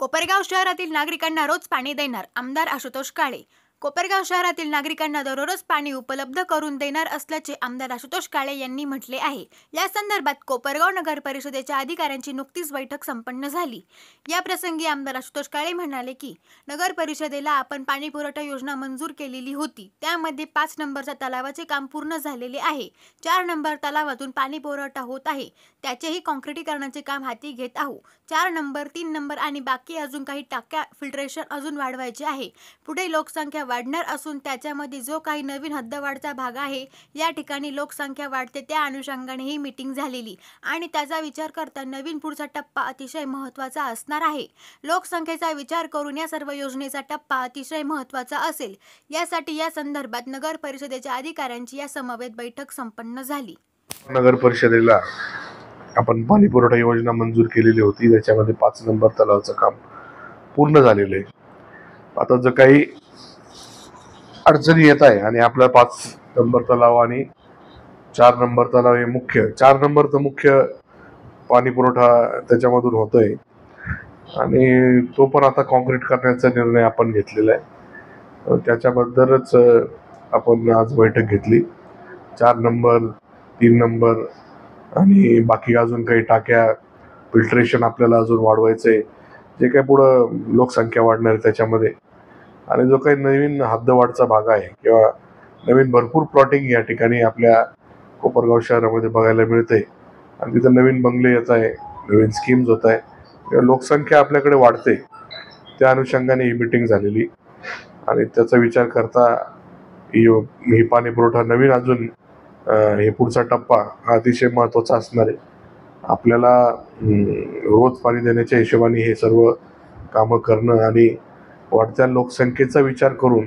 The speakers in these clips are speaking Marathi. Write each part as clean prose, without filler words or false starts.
कोपरगाव शहरातील नागरिकांना रोज पाणी देणार आमदार आशुतोष काळे। कोपरगाव शहरातील नागरिकांना दररोज पाणी उपलब्ध करून देणार असल्याचे आमदार आशुतोष काळे यांनी म्हटले आहे। या संदर्भात कोपरगाव नगर परिषदेच्या अधिकाऱ्यांची नुकतीच बैठक संपन्न झाली। या प्रसंगी आमदार आशुतोष काळे म्हणाले की नगर परिषदेला आपण पाणी पुरवठा योजना मंजूर केलेली होती, त्यामध्ये 5 नंबरच्या तलावाचे काम पूर्ण झालेले आहे। 4 नंबर तलावातून पाणी पुरवठा होत आहे, त्याचेही काँक्रिटीकरणाचे काम हाती घेत आहोत। 4 नंबर 3 नंबर आणि बाकी अजून काही टाक्या फिल्ट्रेशन अजून वाढवायचे आहे। पुढे लोकसंख्या वाढणार असून त्याच्यामध्ये जो काही नवीन हद्दवाढचा भाग आहे, या ठिकाणी लोकसंख्या वाढते, त्या अनुषंगाने ही मीटिंग झालेली आणि त्याचा विचार करता नवीन पुढचा टप्पा अतिशय महत्त्वाचा असणार आहे। लोकसंख्येचा विचार करून या सर्व योजनेचा टप्पा अतिशय महत्त्वाचा असेल। यासाठी या संदर्भात नगर परिषदेच्या अधिकाऱ्यांची या समवेत बैठक संपन्न झाली। नगर परिषदेला आपण पाणी पुरवठा योजना मंजूर केलेली होती, त्याच्यामध्ये 5 नंबर तलावाचं काम पूर्ण झालेलं आहे। आता जर काही अडचणी येत आहे आणि आपला 5 नंबर तलाव आणि 4 नंबर तलाव हे मुख्य 4 नंबरचं मुख्य पाणी पुरवठा त्याच्यामधून होतोय आणि तो पण आता कॉन्क्रीट करण्याचा निर्णय आपण घेतलेला आहे। त्याच्याबद्दलच आपण आज बैठक घेतली। 4 नंबर 3 नंबर आणि बाकी अजून काही टाक्या फिल्ट्रेशन आपल्याला अजून वाढवायचंय, जे काही पुढं लोकसंख्या वाढणार आहे त्याच्यामध्ये, आणि जो काही नवीन हद्दवाढचा भाग आहे किंवा नवीन भरपूर प्लॉटिंग या ठिकाणी आपल्या कोपरगाव शहरामध्ये बघायला मिळते आणि तिथं नवीन बंगले येत आहे, नवीन स्कीम्स होत आहे, लोकसंख्या आपल्याकडे वाढते, त्या अनुषंगाने ही मीटिंग झालेली आणि त्याचा विचार करता ही पाणी पुरवठा नवीन अजून हे पुढचा टप्पा हा अतिशय महत्त्वाचा असणार आहे। आपल्याला रोज पाणी देण्याच्या हिशोबाने हे सर्व कामं करणं आणि वाढत्या लोकसंख्येचा विचार करून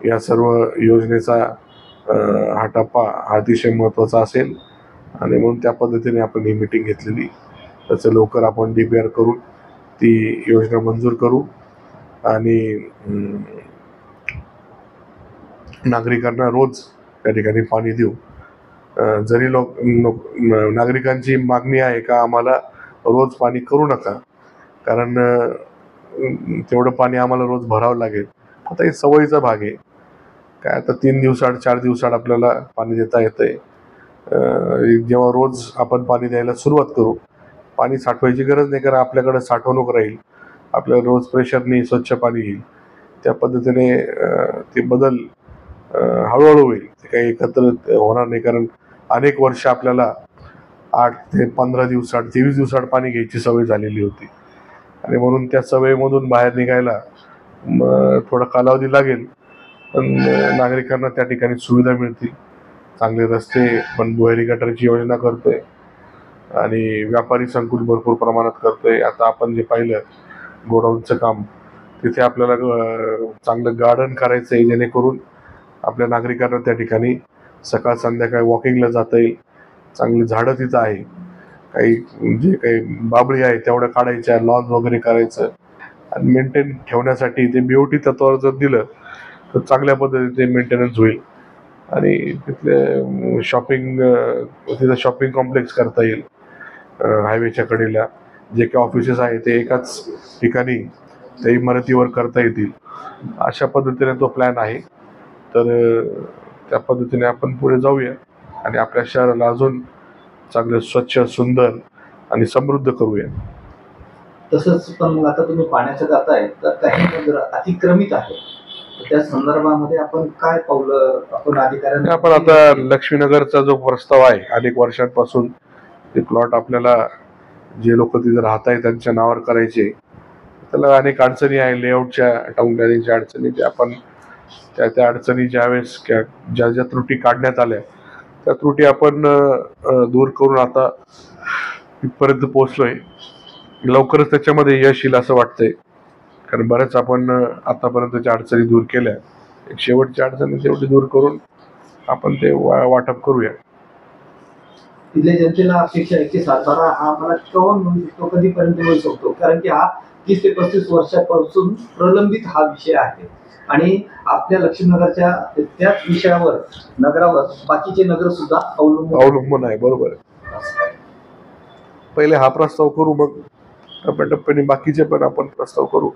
या सर्व योजनेचा हा टप्पा हा अतिशय महत्त्वाचा असेल आणि म्हणून त्या पद्धतीने आपण ही मीटिंग घेतलेली। त्याचं लवकर आपण DPR करून ती योजना मंजूर करू आणि नागरिकांना रोज त्या ठिकाणी पाणी देऊ। जरी नागरिकांची मागणी आहे का आम्हाला रोज पाणी करू नका, कारण तेवढं पाणी आम्हाला रोज भरावं लागेल। आता हे सवयीचा भाग आहे, काय आता 3 दिवसाआड 4 दिवसाआड आपल्याला पाणी देता येतंय। जेव्हा रोज आपण पाणी द्यायला सुरुवात करू, पाणी साठवायची गरज नाही, कारण आपल्याकडे साठवणूक राहील, आपल्याला रोज प्रेशरने स्वच्छ पाणी येईल। त्या पद्धतीने ते बदल हळूहळू होईल, ते काही एकत्र होणार नाही, कारण अनेक वर्ष आपल्याला 8 ते 15 दिवसाआड 23 दिवसाआड पाणी घ्यायची सवय झालेली होती आणि म्हणून त्या सवयीमधून बाहेर निघायला थोडा कालावधी लागेल, पण नागरिकांना त्या ठिकाणी सुविधा मिळतील। चांगले रस्ते, पण भुयारी गटारची योजना करतोय आणि व्यापारी संकुल भरपूर प्रमाणात करतोय। आता आपण जे पाहिलं गोडाऊनचं काम, तिथे आपल्याला चांगलं गार्डन करायचं आहे, जेणेकरून आपल्या नागरिकांना त्या ठिकाणी सकाळ संध्याकाळ वॉकिंगला जाता येईल। चांगली झाडं तिथं आहे, काही जे काही बाबळी आहे तेवढ्या काढायच्या, लॉन वगैरे करायचं आणि मेंटेन ठेवण्यासाठी ते BOT तत्वावर जर दिलं तर चांगल्या पद्धतीने मेंटेनन्स होईल आणि तिथले तिथं शॉपिंग कॉम्प्लेक्स करता येईल। हायवेच्या कडेला जे काही ऑफिसेस आहे ते एकाच ठिकाणी त्या इमारतीवर करता येतील, अशा पद्धतीने तो प्लॅन आहे। तर त्या पद्धतीने आपण पुढे जाऊया आणि आपल्या शहराला अजून चांगलं स्वच्छ, सुंदर आणि समृद्ध करूया। तसंच पण मग आता तुम्ही पाण्याचं जाताय, तर काही नगर अतिक्रमित आहे, त्या संदर्भामध्ये आपण काय पावलं आपण अधिकाऱ्यांना आपण आता लक्ष्मीनगरचा जो प्रस्ताव आहे, अनेक वर्षांपासून ते प्लॉट आपल्याला जे लोक तिथे राहत आहेत त्यांच्या नावावर करायचे, त्याला अनेक अडचणी आहे, लेआउटच्या टाउन प्लॅनिंगच्या अडचणी, ते आपण त्या अडचणी ज्यावेळेस ज्या त्रुटी काढण्यात आल्या त्या त्रुटी आपण दूर करून आता इथपर्यंत पोहोचलोय। लवकरच त्याच्यामध्ये यश येईल असं वाटतंय, कारण बऱ्याच आपण आतापर्यंतच्या अडचणी दूर केल्या, एक शेवटची अडचणी तेवढी दूर करून आपण ते वाटप करूया। तिथल्या जनतेला अपेक्षा आहे की सातारा हा आम्हाला केव्हा मिळू शकतो, कधीपर्यंत मिळू शकतो, कारण की हा 30 ते 35 वर्षापासून प्रलंबित हा विषय आहे आणि आपल्या लक्ष्मीनगरच्या त्याच विषयावर नगरावर बाकीचे नगर सुद्धा अवलंबून आहे। बरोबर आहे, पहिले हा प्रस्ताव करू, मग टप्प्याटप्प्याने बाकीचे पण आपण प्रस्ताव करू.